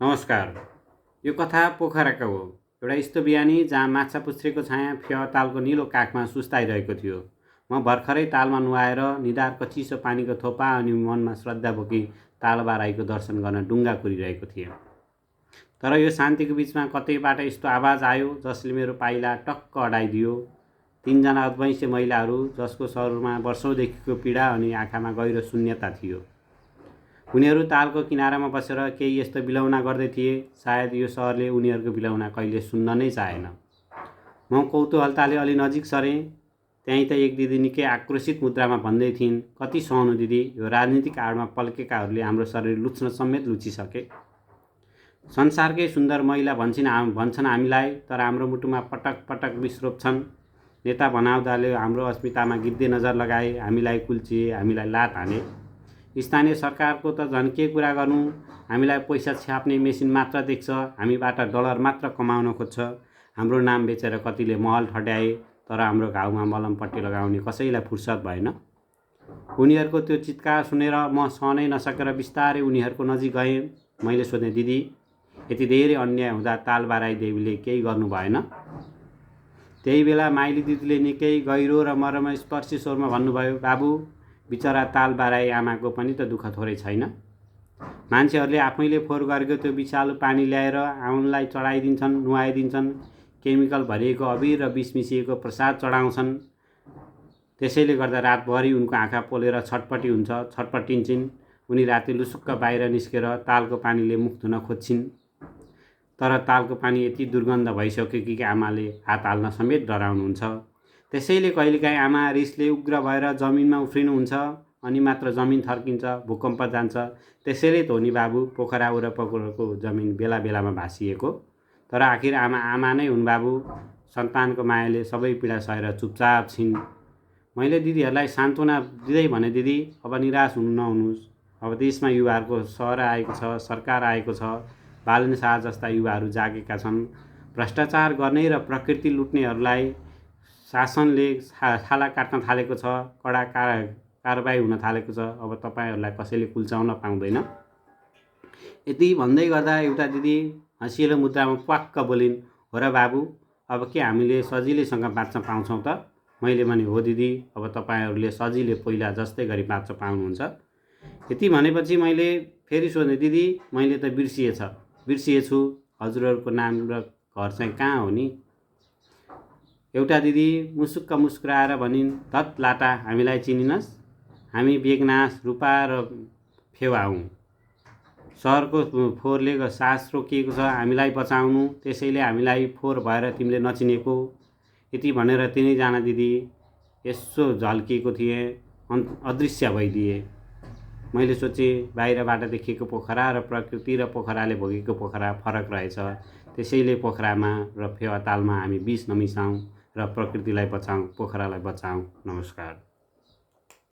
नमस्कार। यो कथा पोखराको हो। एउटा यस्तो बिहानी जहाँ माछा पुच्छ्रेको छाया फेवा तालको निलो काखमा सुस्ताइरहेको थियो। म भर्खरै तालमा नुहाएर निधारको चिसो पानीको थोपा अनि मनमा श्रद्धा बोकी तालबाराईको दर्शन गर्न डुङ्गा कुरिरहेको थिएँ। तर यो शान्तिको बिचमा कतैबाट यस्तो आवाज आयो जसले मेरो पाइला टक्क अडाइदियो। तीनजना अद्वैंसी महिलाहरू जसको शरीरमा वर्षौँदेखिको पीडा अनि आँखामा गहिरो शून्यता थियो। उनीहरू तालको किनारामा बसेर केही यस्तो बिलौना गर्दै थिए, सायद यो सहरले उनीहरूको बिलौना कहिले सुन्न नै चाहेन। म कौतूहलताले अलि नजिक सरेँ। त्यहीँ त एक दिदी निकै आक्रोशित मुद्रामा भन्दै थिइन्, कति सहनु दिदी, यो राजनीतिक आडमा पल्केकाहरूले हाम्रो शरीर लुच्न समेत लुचिसके। संसारकै सुन्दर महिला भन्छन् हामीलाई, तर हाम्रो मुटुमा पटक पटक विष रोप्छन्। नेता बनाउँदाले हाम्रो अस्मितामा गिद्धे नजर लगाए, हामीलाई कुल्चिए, हामीलाई लात हाने। स्थानीय सरकारको त झन् के कुरा गर्नु, हामीलाई पैसा छ्याप्ने मेसिन मात्र देख्छ, हामीबाट डलर मात्र कमाउन खोज्छ। हाम्रो नाम बेचेर कतिले महल ठड्याए, तर हाम्रो घाउमा मलमपट्टि लगाउने कसैलाई फुर्सद भएन। उनीहरूको त्यो चित्कार सुनेर म सहनै नसकेर बिस्तारै उनीहरूको नजिक गएँ। मैले सोधेँ, दिदी, यति धेरै अन्याय हुँदा तालबाराई देवीले केही गर्नु भएन? त्यही बेला माइली दिदीले निकै गहिरो र मर्मस्पर्शी स्वरमा भन्नुभयो, बाबु, बिचरा तालबाराई आमाको पनि त दुःख थोरै छैन। मान्छेहरूले आफैले फोहोर गरेको त्यो विषालु पानी ल्याएर आउनलाई चढाइदिन्छन्, नुहाइदिन्छन्, केमिकल भरिएको अबिर र विष मिसिएको प्रसाद चढाउँछन्। त्यसैले गर्दा रातभरि उनको आँखा पोलेर छटपटिन्छन्। उनी राति लुसुक्क बाहिर निस्केर तालको पानीले मुख धुन खोज्छिन्। तर तालको पानी यति दुर्गन्ध भइसक्यो कि आमाले हात हाल्न समेत डराउनुहुन्छ। त्यसैले कहिलेकाहीँ आमा रिसले उग्र भएर जमिनमा उफ्रिनुहुन्छ, अनि मात्र जमिन थर्किन्छ, भूकम्प जान्छ। त्यसैले त हो नि बाबु, पोखरा वरपरको जमिन बेला बेलामा भाँसिएको। तर आखिर आमा नै हुन् बाबु। सन्तानको मायाले सबै पीडा सहेर चुपचाप छिन्। मैले दिदीहरूलाई सान्त्वना दिँदै भने, दिदी, अब निराश नहुनुहोस्। अब देशमा युवाहरूको सहर आएको छ, सरकार आएको छ। बालन शाह जस्ता युवाहरू जागेका छन्। भ्रष्टाचार गर्ने र प्रकृति लुट्नेहरूलाई शासनले छाला काट्न थालेको छ। कडा कारबाही हुन थालेको छ। अब तपाईँहरूलाई कसैले कुल्चाउन पाउँदैन। यति भन्दै गर्दा एउटा दिदी हँसिलो मुद्रामा प्वाक्क बोलिन्, हो र बाबु, अब के हामीले सजिलैसँग बाँच्न पाउँछौँ त? मैले भने, हो दिदी, अब तपाईँहरूले सजिलै पहिला जस्तै गरी बाँच्न पाउनुहुन्छ। यति भनेपछि मैले फेरि सोधेँ, दिदी, मैले त बिर्सिएछु, हजुरहरूको नाम र घर चाहिँ कहाँ हो नि? एउटा दिदी मुसुक्क मुस्कुराएर भनिन्, धत लाटा, हामीलाई चिनिनस्? हामी बेगनास, रूपा र फेवा हौँ। सहरको फोहोरले सास रोकिएको छ, हामीलाई बचाउनु, त्यसैले हामीलाई फोहोर भएर तिमीले नचिनेको। यति भनेर तिनैजना दिदी यसो झल्किएको थिए, अदृश्य भइदिए। मैले सोचेँ, बाहिरबाट देखिएको पोखरा र प्रकृति र पोखराले भोगेको पोखरा फरक रहेछ। त्यसैले पोखरामा र फेवा तालमा हामी विष नमिसाउँ र प्रकृतिलाई बचाउँ, पोखरालाई बचाउँ। नमस्कार।